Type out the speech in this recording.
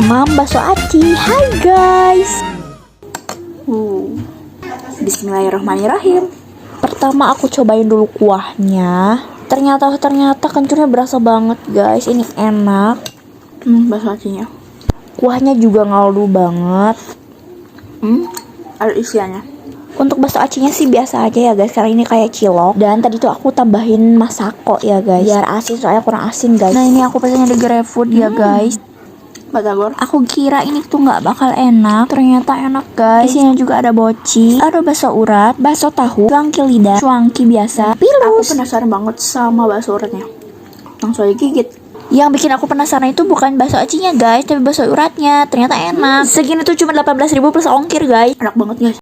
Mam bakso aci. Hai guys. Bismillahirrahmanirrahim. Pertama aku cobain dulu kuahnya. Ternyata kencurnya berasa banget guys. Ini enak. Bakso acinya. Kuahnya juga ngaldu banget. Ada isiannya. Untuk bakso acinya sih biasa aja ya guys, karena ini kayak cilok. Dan tadi tuh aku tambahin masako ya guys, biar asin, soalnya kurang asin guys. Nah ini aku pesannya di GrabFood ya guys. Batagor. Aku kira ini tuh nggak bakal enak, ternyata enak guys. Isinya juga ada boci, ada bakso urat, bakso tahu, cuangki lidah, cuangki biasa, pilus. Aku penasaran banget sama bakso uratnya. Langsung aja gigit. Yang bikin aku penasaran itu bukan bakso acinya guys, tapi bakso uratnya. Ternyata enak. Segini tuh cuma 18.000 plus ongkir guys. Enak banget guys.